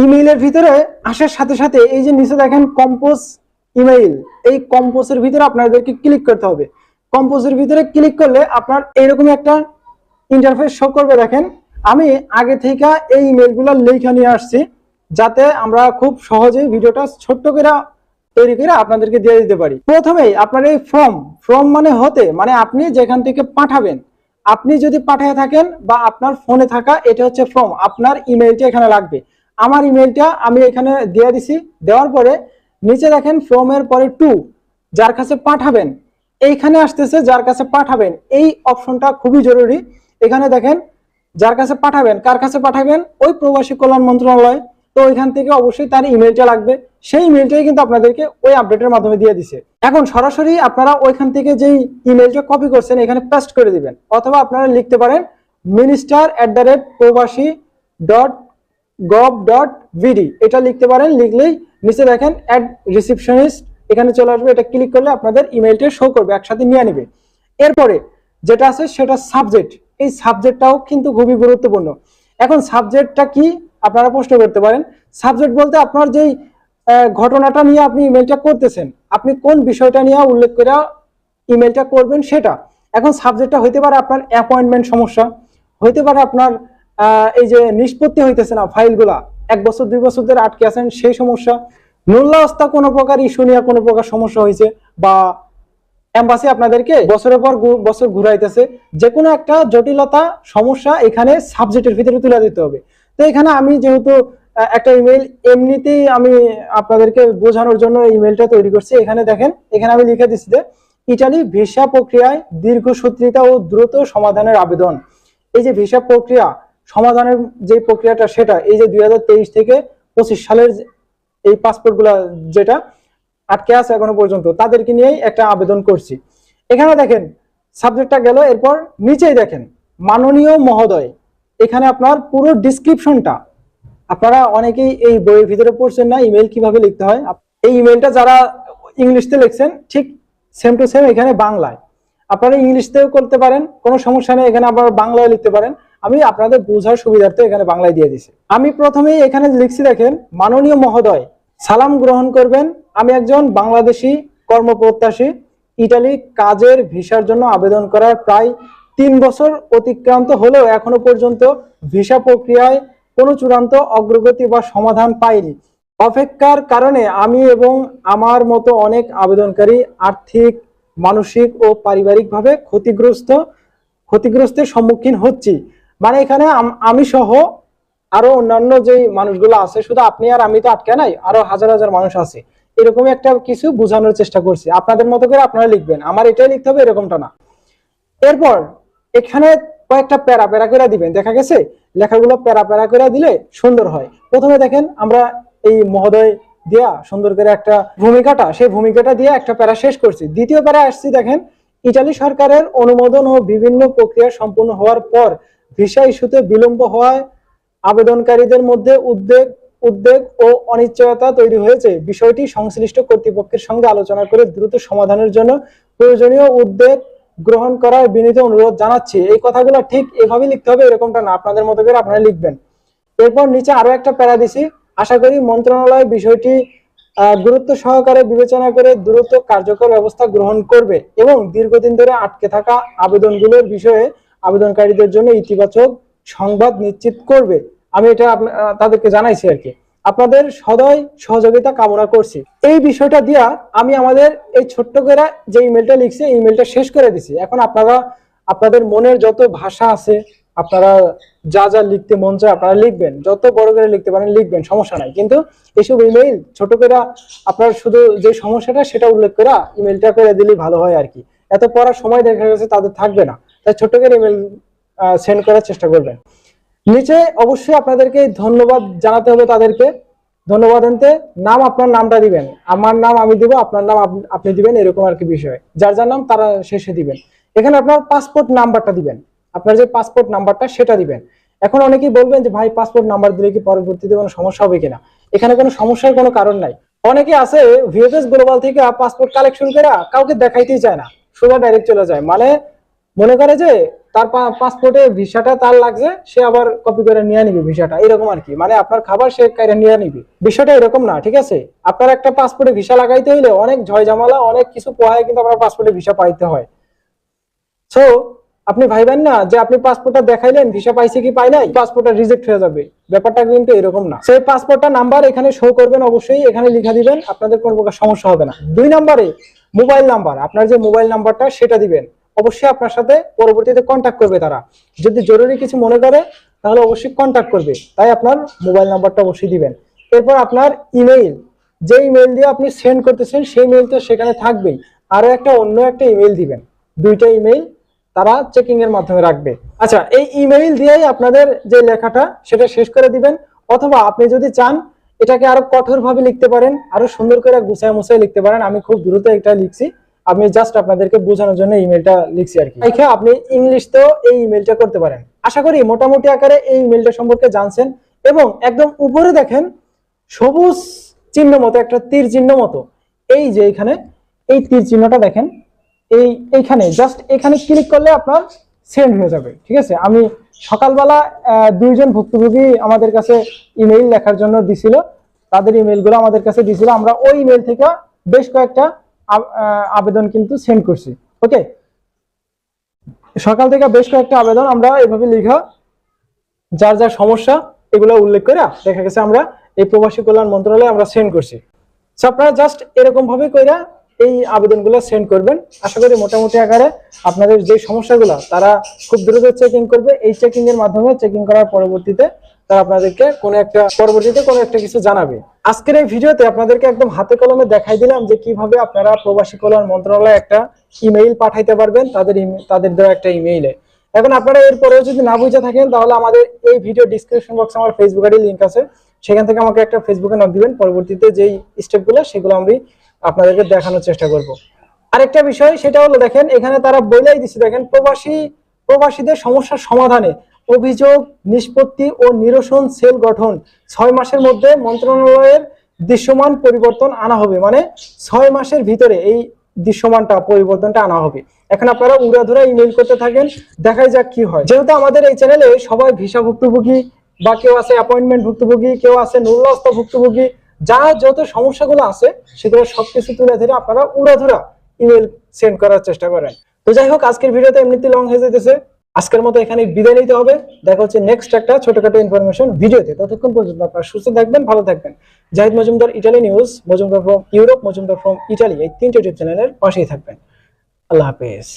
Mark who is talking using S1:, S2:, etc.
S1: ইমেইলের ভিতরে আসার সাথে সাথে এই যে নিচে দেখেন কম্পোজ ইমেইল, এই কম্পোজের ভিতরে আপনাদেরকে ক্লিক করতে হবে। কম্পোজের ভিতরে ক্লিক করলে আপনার এইরকম একটা ইন্টারফেস শো করবে। দেখেন আমি আগে থেকে এই ইমেইলগুলো লেখা নিয়ে আসছি, যাতে আমরা খুব সহজেই ভিডিওটা ছোট্ট করে তৈরি করে আপনাদেরকে দিয়ে দিতে পারি। প্রথমেই আপনার এই ফ্রম মানে হতে, মানে আপনি যেখান থেকে পাঠাবেন, আপনি যদি পাঠিয়ে থাকেন বা আপনার ফোনে থাকা, এটা হচ্ছে ফ্রম। আপনার ইমেইলটা এখানে লাগবে। আমার ইমেইলটা আমি এখানে দিয়ে দিছি। দেওয়ার পরে নিচে দেখেন ফ্রম এর পরে টু, যার কাছে পাঠাবেন, এইখানে আসতেছে যার কাছে পাঠাবেন। এই অপশনটা খুবই জরুরি। এখানে দেখেন যার কাছে পাঠাবেন, কার কাছে পাঠাবেন, ওই প্রবাসী কল্যাণ মন্ত্রণালয়। তো ওইখান থেকে অবশ্যই তার ইমেইলটা লাগবে। সেই ইমেইলটাই কিন্তু আপনাদেরকে ওই আপডেটের মাধ্যমে দিয়ে দিছে। এখন সরাসরি আপনারা ওইখান থেকে যেই ইমেইলটা কপি করছেন এখানে পেস্ট করে দিবেন, অথবা আপনারা লিখতে পারেন minister@probashi.gov.vd, এটা লিখতে পারেন। লিখলেই নিচে দেখেন অ্যাড রিসিপশনিস্ট, এখানে চলে আসবে। এটা ক্লিক করলে আপনাদের ইমেইলটা শো করবে, একসাথে নিয়ে নেবে। এরপরে যেটা আছে সেটা সাবজেক্ট। এই সাবজেক্টটাও কিন্তু খুবই গুরুত্বপূর্ণ। এখন সাবজেক্টটা কি আপনারা প্রশ্ন করতে পারেন। সাবজেক্ট বলতে আপনার যেই ঘটনাটা নিয়ে আপনি ইমেইলটা করতেছেন, আপনি কোন বিষয়টা নিয়ে উল্লেখ করে ইমেইলটা করবেন সেটা। এখন সাবজেক্টটা হইতে পারে আপনার অ্যাপয়েন্টমেন্ট সমস্যা, হইতে পারে আপনার এই যে নিষ্পত্তি হইতেছে না ফাইলগুলা, 1 বছর 2 বছর ধরে আটকে আছেন সেই সমস্যা, নুল্লাস্তা কোনো প্রকার ইস্যু নিয়ে কোনো প্রকার সমস্যা হয়েছে, বা এমবাসি আপনাদেরকে বছরের পর বছর ঘুরাইতেছে, যে কোনো একটা জটিলতা সমস্যা এখানে সাবজেক্টের ভিতরে তুলে দিতে হবে। তো এখানে আমি যেহেতু একটা ইমেইল এমনিতেই আমি আপনাদেরকে বোঝানোর জন্য ইমেইলটা তৈরি করছি। এখানে দেখেন, এখানে আমি লিখে দিচ্ছি যে ইটালি ভিসা প্রক্রিয়ায় দীর্ঘসূত্রিতা ও দ্রুত সমাধানের আবেদন। এই যে ভিসা প্রক্রিয়া সমাধানের যে প্রক্রিয়াটা, সেটা এই যে 2023 থেকে 25 সালের এই পাসপোর্ট গুলা যেটা আটকে আছে এখনো পর্যন্ত, তাদেরকে নিয়েই একটা আবেদন করছি। এখানে দেখেন সাবজেক্টটা গেল। এরপর নিচেই দেখেন মাননীয় মহোদয়, এখানে আপনার পুরো ডিসক্রিপশনটা, আপনারা অনেকেই এই বইয়ের ভিতরে পড়ছেন না ইমেইল কিভাবে লিখতে হয়। এই ইমেইলটা যারা ইংলিশতে লিখছেন ঠিক সেম টু সেম এখানে বাংলায়, আপনারা ইংলিশতেও করতে পারেন, কোনো সমস্যা নেই। এখানে আবার বাংলায় লিখতে পারেন। আমি আপনাদের বোঝার সুবিধার্থে এখানে বাংলায় দিয়ে দিছি। আমি প্রথমেই এখানে লিখছি দেখেন, মাননীয় মহোদয় সালাম গ্রহণ করবেন। আমি একজন বাংলাদেশি কর্মপ্রত্যাশী, ইটালি কাজের ভিসার জন্য আবেদন করার প্রায় 3 বছর অতিক্রান্ত হলেও এখনো পর্যন্ত ভিসা প্রক্রিয়ায় কোনো চূড়ান্ত অগ্রগতি বা সমাধান পাইনি। অপেক্ষার কারণে আমি এবং আমার মতো অনেক আবেদনকারী আর্থিক, মানসিক ও পারিবারিকভাবে ক্ষতিগ্রস্তের সম্মুখীন হচ্ছি। মানে এখানে আমি সহ আরো অন্যান্য যে মানুষগুলো আছে, শুধু আপনি আর আমি তো আটকে নাই, আরো হাজার হাজার মানুষ আছে। এরকমই একটা কিছু বোঝানোর চেষ্টা করছি। আপনাদের মতো করে আপনারা লিখবেন, আমার এটাই লিখতে হবে এরকমটা না। এরপর এখানে কয়েকটা প্যারা প্যারা করে দিবেন। দেখা গেছে লেখাগুলো প্যারা প্যারা করে দিলে সুন্দর হয়। প্রথমে দেখেন আমরা এই মহোদয় দিয়া সুন্দর করে একটা ভূমিকাটা, সেই ভূমিকাটা দিয়ে একটা প্যারা শেষ করছি। দ্বিতীয় প্যারা আসছি দেখেন, ইটালি সরকারের অনুমোদন ও বিভিন্ন প্রক্রিয়া সম্পূর্ণ হওয়ার পর ভিসা ইস্যুতে বিলম্ব হওয়ায় আবেদনকারীদের মধ্যে উদ্বেগ ও অনিশ্চয়তা তৈরি হয়েছে। বিষয়টি সংশ্লিষ্ট কর্তৃপক্ষের সঙ্গে আলোচনা করে দ্রুত সমাধানের জন্য প্রয়োজনীয় উদ্যোগ গ্রহণ করার বিনীত অনুরোধ জানাচ্ছি। এই কথাগুলো ঠিক এভাবে লিখতে হবে, এরকমটা না, আপনাদের মতো করে আপনারা লিখবেন। এরপর নিচে আরো একটা প্যারা দিছি, আশা করি মন্ত্রণালয় বিষয়টি গুরুত্ব সহকারে বিবেচনা করে দ্রুত কার্যকর ব্যবস্থা গ্রহণ করবে এবং দীর্ঘদিন ধরে আটকে থাকা আবেদনগুলোর বিষয়ে আবেদনকারীদের জন্য ইতিবাচক সংবাদ নিশ্চিত করবে। আমি এটা তাদেরকে জানাইছি আর কি। আপনাদের সদয় সহযোগিতা কামনা করছি। এই বিষয়টা দিয়া আমি আমাদের এই ছোট্ট করে যে ইমেলটা লিখছি, ইমেলটা শেষ করে দিছি। এখন আপনারা আপনাদের মনের যত ভাষা আছে, আপনারা যা যা লিখতে মন চায় আপনারা লিখবেন, যত বড় করে লিখতে পারেন লিখবেন, সমস্যা নাই। কিন্তু এইসব ইমেইল ছোট করে আপনার শুধু যে সমস্যাটা সেটা উল্লেখ করে ইমেলটা করে দিলেই ভালো হয় আর কি। এত পড়ার সময় দেখা গেছে তাদের থাকবে না, তাই ছোট করে ইমেল সেন্ড করার চেষ্টা করবেন। নিচে অবশ্যই আপনাদেরকে ধন্যবাদ জানাতে হবে তাদেরকে। ধন্যবাদ আনতে নাম, আপনার নামটা দিবেন, আমার নাম আমি দিব, আপনার নাম আপনি দিবেন, এরকম আর কি বিষয়। যার যার নাম তারা শেষে দিবেন। এখানে আপনার পাসপোর্ট নাম্বারটা দিবেন, আপনার যে পাসপোর্ট নাম্বারটা সেটা দিবেন। এখন অনেকেই বলবেন যে ভাই পাসপোর্ট নাম্বার দিলে কি পরবর্তীতে কোনো সমস্যা হবে কিনা। এখানে কোনো সমস্যার কোনো কারণ নাই। অনেকে আছে ভিএফএস গ্লোবাল থেকে পাসপোর্ট কালেকশন করে কাউকে দেখাইতেই চায় না, সোজা ডাইরেক্ট চলে যায়। মানে মনে করে যে তার পাসপোর্টে ভিসাটা তার লাগছে, সে আবার কপি করে নিয়ে নিবে ভিসাটা, এরকম আর কি। মানে আপনার খাবার সে কাইরা নিয়ে নিবে, বিষয়টা এরকম না, ঠিক আছে? আপনার একটা পাসপোর্টে ভিসা লাগাইতে হইলে অনেক ঝয়ঝামেলা, অনেক কিছু পোহায় কিন্তু আপনার পাসপোর্টে ভিসা পাইতে হয়। সো আপনি ভাইবেন না যে আপনি পাসপোর্টটা দেখাইলেন, ভিসা পাইছে কি পাই নাই, পাসপোর্টটা রিজেক্ট হয়ে যাবে, ব্যাপারটা কিন্তু এরকম না। সেই পাসপোর্টটা নাম্বার এখানে শো করবেন, অবশ্যই এখানে লিখে দিবেন, আপনাদের কোনো প্রকার সমস্যা হবে না। 2 নম্বরে মোবাইল নাম্বার, আপনার যে মোবাইল নাম্বারটা সেটা দিবেন। অবশ্যই আপনার সাথে পরবর্তীতে কন্ট্যাক্ট করবে তারা, যদি জরুরি কিছু মনে করে তাহলে অবশ্যই কন্ট্যাক্ট করবে, তাই আপনার মোবাইল নাম্বারটা অবশ্যই দিবেন। এরপর আপনার ইমেইল, যে ইমেইল দিয়ে আপনি সেন্ড করতেছেন সেই ইমেইল তো সেখানে থাকবেই, আরো অন্য একটা ইমেইল দিবেন। 2টা ইমেইল তারা চেকিং এর মাধ্যমে রাখবে। আচ্ছা, এই ইমেইল দিয়েই আপনাদের যে লেখাটা সেটা শেষ করে দিবেন, অথবা আপনি যদি চান এটাকে আরো কঠোর ভাবে লিখতে পারেন, আরো সুন্দর করে গুছায় মুছায় লিখতে পারেন। আমি খুব দ্রুত এটা লিখছি, আমি জাস্ট আপনাদেরকে বোঝানোর জন্য ইমেলটা লিখছি আর কি। দেখে আপনি ইংলিশতেও এই ইমেলটা করতে পারেন। আশা করি মোটামুটি আকারে এই ইমেলটা সম্পর্কে জানছেন। এবং একদম উপরে দেখেন সবুজ চিহ্ন মতো, একটা তীর চিহ্ন মতো, এই যে এখানে এই তীর চিহ্নটা দেখেন, এইখানে জাস্ট এখানে ক্লিক করলে আপনার সেন্ড হয়ে যাবে, ঠিক আছে? আমি সকালবেলা 2জন ভুক্তভোগী আমাদের কাছে ইমেইল লেখার জন্য দিছিল, তাদের ইমেইলগুলো আমাদের কাছে দিছিল, আমরা ওই ইমেইল থেকে বেশ কয়েকটা আবেদন কিন্তু সেন্ড করছি। ওকে, সকাল থেকে বেশ কয়েকটা আবেদন আমরা এভাবে লিখা, যার যার সমস্যা এগুলো উল্লেখ করে দেখা গেছে আমরা এই প্রবাসী কল্যাণ মন্ত্রণালয়ে আমরা সেন্ড করছি। সো আপনারা জাস্ট এরকম ভাবে কইরা এই আবেদনগুলো সেন্ড করবেন। আশা করি মোটামুটি আকারে আপনাদের যে সমস্যাগুলো তারা খুব দ্রুত চেকিং করবে। এই চেকিং এর মাধ্যমে, চেকিং করার পরবর্তীতে তারা আপনাদেরকে কোনো একটা কিছু জানাবে। আজকের এই ভিডিওতে আপনাদেরকে একদম হাতে কলমে দেখাই দিলাম যে কিভাবে আপনারা প্রবাসী কল্যাণ মন্ত্রণালয়ে একটা ইমেইল পাঠাইতে পারবেন তাদের দেওয়া একটা ইমেইলে। এখন আপনারা এরপরেও যদি না বুঝে থাকেন তাহলে আমাদের এই ভিডিও ডিসক্রিপশন বক্সে আমার ফেসবুক আইডি লিংক আছে, সেখান থেকে আমাকে একটা ফেসবুকে নক দিবেন। পরবর্তীতে যেই স্টেপগুলো সেগুলো আমি আপনাদেরকে দেখানোর চেষ্টা করব। আরেকটা বিষয় সেটা হলো, দেখেন এখানে তারা বলেই দিচ্ছে, দেখেন প্রবাসীদের সমস্যার সমাধানে অভিযোগ নিষ্পত্তি ও নিরসন সেল গঠন 6 মাসের মধ্যে মন্ত্রণালয়ের দৃশ্যমান পরিবর্তন আনা হবে। মানে 6 মাসের ভিতরে এই দৃশ্যমানটা পরিবর্তনটা আনা হবে। এখন আপনারা উড়াধুরা ইমেইল করতে থাকেন, দেখাই যাক কি হয়। যেহেতু আমাদের এই চ্যানেলে সবাই ভিসা ভুক্তভোগী, বা কেউ আছে অ্যাপয়েন্টমেন্ট ভুক্তভোগী, কেউ আছে নুল্লাস্ত ভুক্তভোগী, যা যত সমস্যাগুলো আছে সেগুলো সবকিছু তুলে ধরে আপনারা উড়াধুরা ইমেল সেন্ড করার চেষ্টা করেন। তো যাই হোক, আজকের ভিডিওতে এমনিতে লং হয়ে যেতেছে, আজকের মতো এখানে বিদায় নিতে হবে। দেখা হচ্ছে নেক্সট একটা ছোটখাটো ইনফরমেশন ভিডিওতে। ততক্ষণ পর্যন্ত আপনারা সুস্থ থাকবেন, ভালো থাকবেন। Zahid Majumdar, Italy news, Majumdar from Europe, Majumdar from Italy, এই 3টে ইউটিউব চ্যানেলের পাশেই থাকবেন। আল্লাহ হাফেজ।